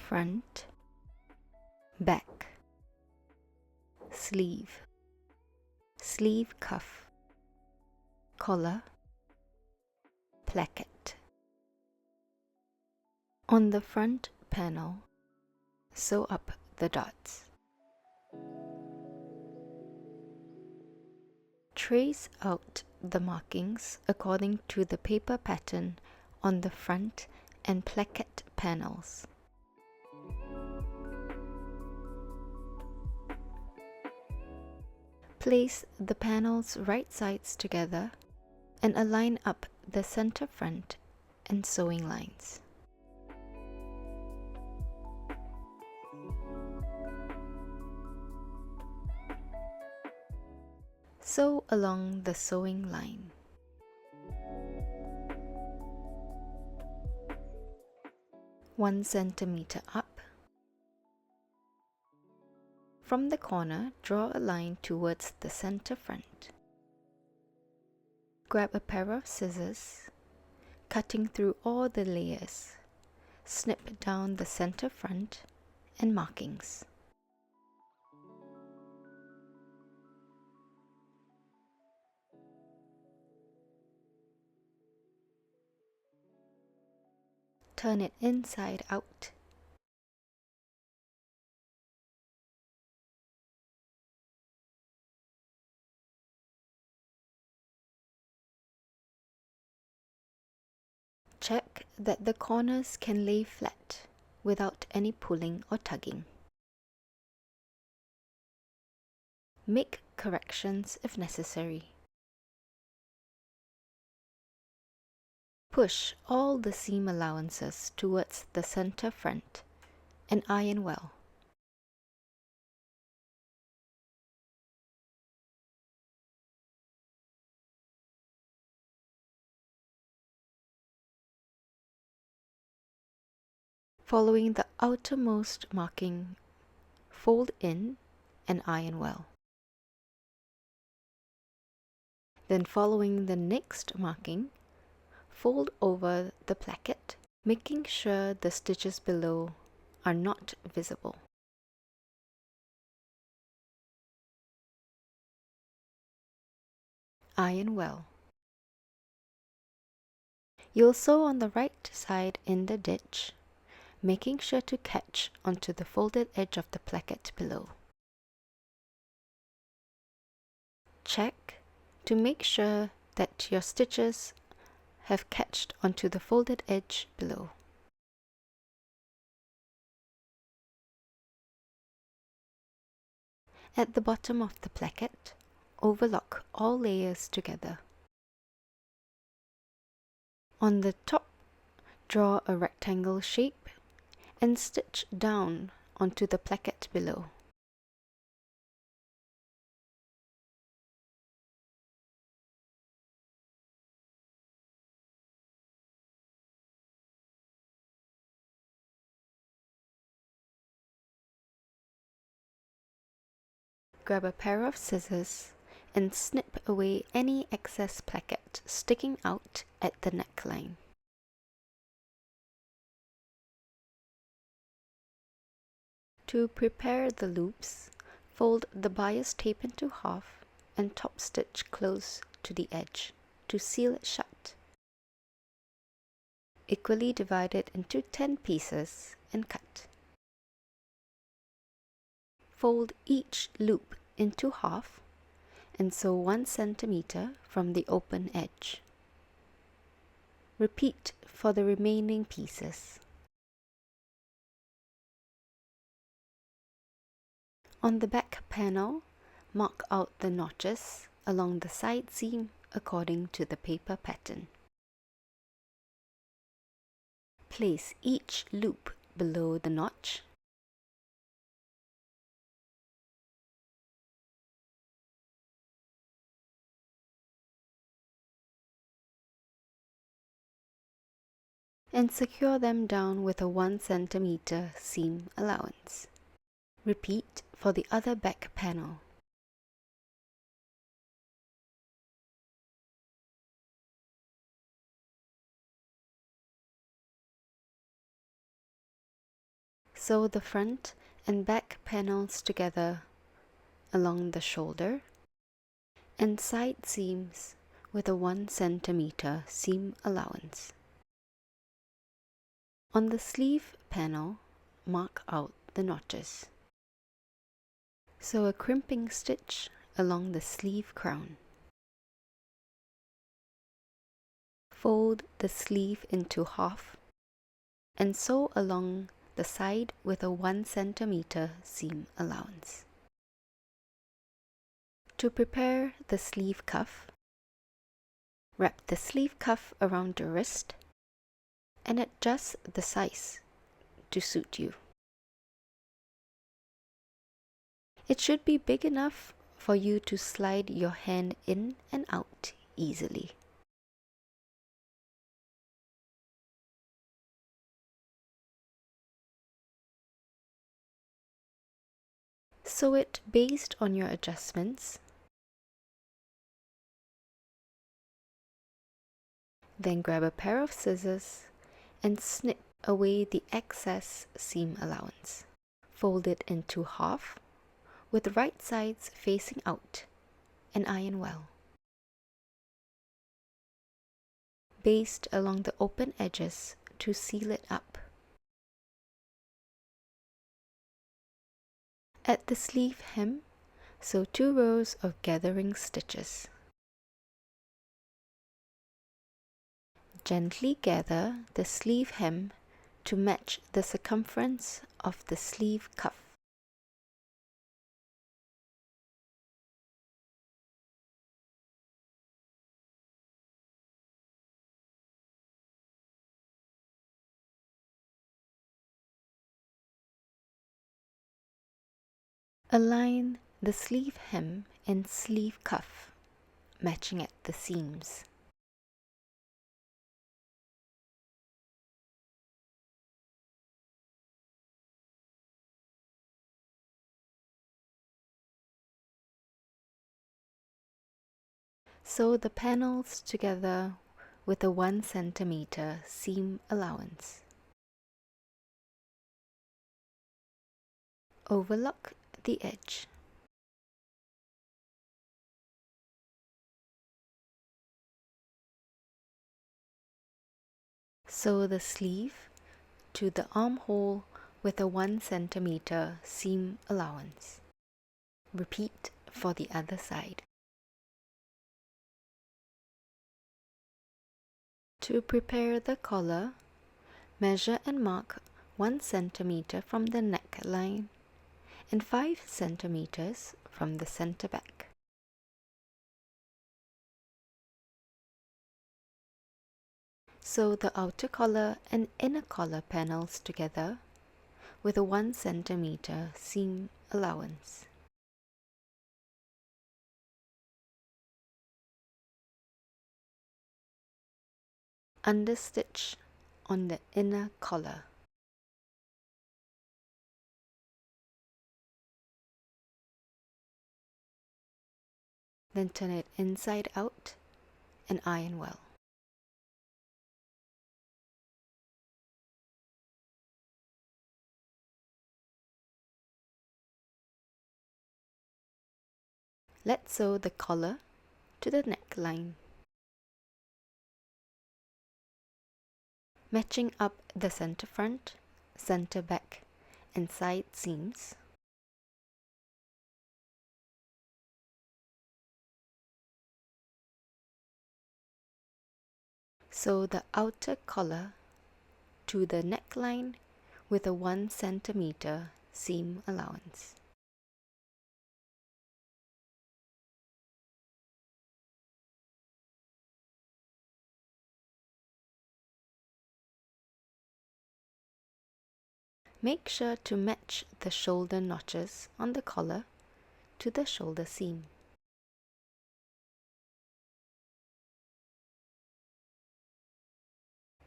front, back, sleeve, sleeve cuff, collar, placket. On the front panel, sew up the dots. Trace out the markings according to the paper pattern on the front and placket panels. Place the panels right sides together and align up the center front and sewing lines. Sew along the sewing line. One centimeter up. From the corner, draw a line towards the center front. Grab a pair of scissors, cutting through all the layers. Snip down the center front and markings. Turn it inside out. Check that the corners can lay flat without any pulling or tugging. Make corrections if necessary. Push all the seam allowances towards the center front and iron well. Following the outermost marking, fold in and iron well. Then following the next marking, fold over the placket, making sure the stitches below are not visible. Iron well. You'll sew on the right side in the ditch, making sure to catch onto the folded edge of the placket below. Check to make sure that your stitches have catched onto the folded edge below. At the bottom of the placket, overlock all layers together. On the top, draw a rectangle shape and stitch down onto the placket below. Grab a pair of scissors and snip away any excess placket sticking out at the neckline. To prepare the loops, fold the bias tape into half and top stitch close to the edge to seal it shut. Equally divide it into 10 pieces and cut. Fold each loop into half and sew 1 centimeter from the open edge. Repeat for the remaining pieces. On the back panel, mark out the notches along the side seam according to the paper pattern. Place each loop below the notch. And secure them down with a 1 centimeter seam allowance. Repeat for the other back panel. Sew the front and back panels together along the shoulder and side seams with a 1 cm seam allowance. On the sleeve panel, mark out the notches. Sew a crimping stitch along the sleeve crown. Fold the sleeve into half and sew along the side with a 1 cm seam allowance. To prepare the sleeve cuff, wrap the sleeve cuff around the wrist and adjust the size to suit you. It should be big enough for you to slide your hand in and out easily. Sew it based on your adjustments. Then grab a pair of scissors and snip away the excess seam allowance. Fold it into half with the right sides facing out and iron well. Baste along the open edges to seal it up. At the sleeve hem, sew 2 rows of gathering stitches. Gently gather the sleeve hem to match the circumference of the sleeve cuff. Align the sleeve hem and sleeve cuff, matching at the seams. Sew the panels together with a 1 cm seam allowance. Overlock the edge. Sew the sleeve to the armhole with a 1 cm seam allowance. Repeat for the other side. To prepare the collar, measure and mark 1 cm from the neckline and 5 cm from the center back. Sew the outer collar and inner collar panels together with a 1 cm seam allowance. Understitch on the inner collar. Then turn it inside out and iron well. Let's sew the collar to the neckline. Matching up the center front, center back and side seams. Sew the outer collar to the neckline with a 1 cm seam allowance. Make sure to match the shoulder notches on the collar to the shoulder seam.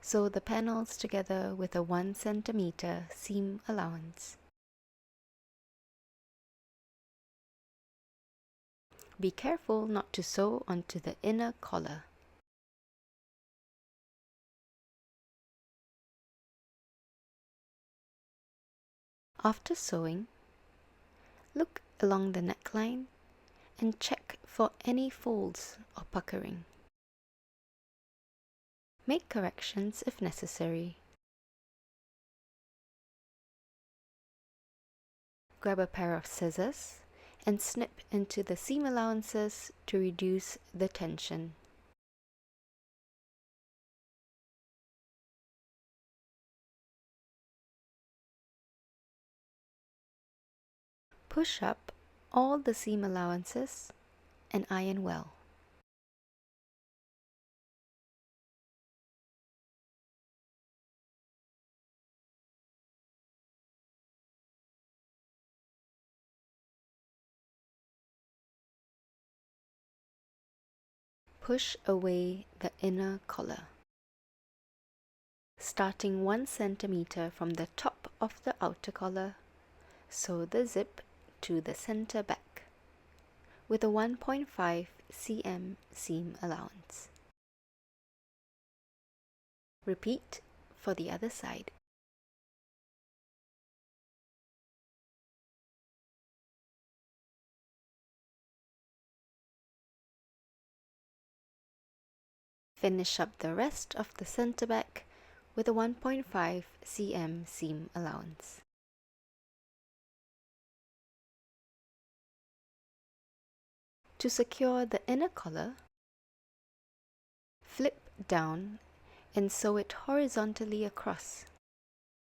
Sew the panels together with a 1 cm seam allowance. Be careful not to sew onto the inner collar. After sewing, look along the neckline and check for any folds or puckering. Make corrections if necessary. Grab a pair of scissors and snip into the seam allowances to reduce the tension. Push up all the seam allowances and iron well. Push away the inner collar. Starting 1 centimeter from the top of the outer collar, sew the zip to the center back with a 1.5 cm seam allowance. Repeat for the other side. Finish up the rest of the center back with a 1.5 cm seam allowance. To secure the inner collar, flip down and sew it horizontally across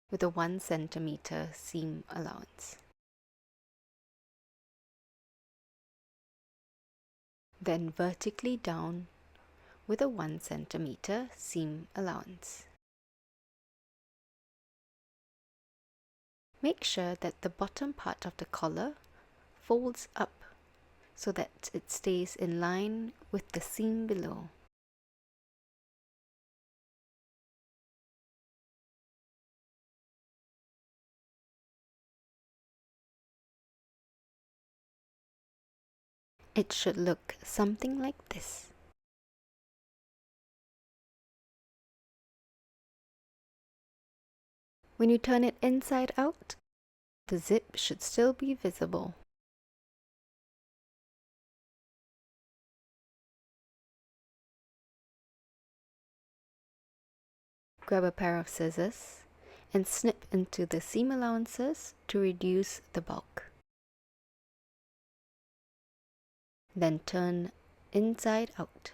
with a 1 centimeter seam allowance. Then vertically down with a 1 centimeter seam allowance. Make sure that the bottom part of the collar folds up so that it stays in line with the seam below. It should look something like this. When you turn it inside out, the zip should still be visible. Grab a pair of scissors and snip into the seam allowances to reduce the bulk. Then turn inside out.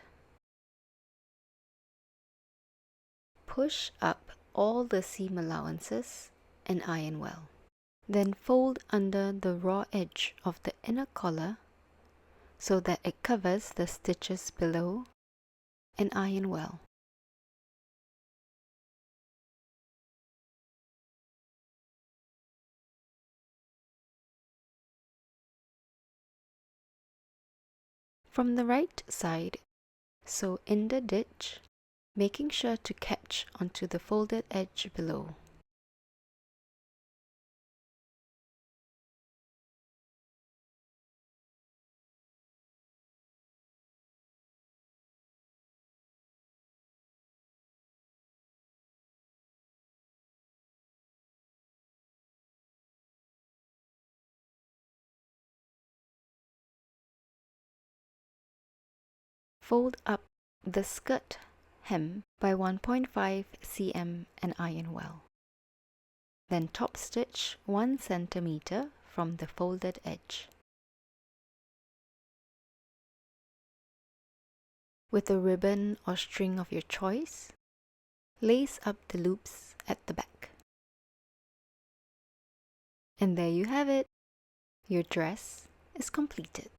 Push up all the seam allowances and iron well. Then fold under the raw edge of the inner collar so that it covers the stitches below and iron well. From the right side, sew in the ditch, making sure to catch onto the folded edge below. Fold up the skirt hem by 1.5 cm and iron well. Then top stitch 1 centimeter from the folded edge. With a ribbon or string of your choice, lace up the loops at the back. And there you have it. Your dress is completed.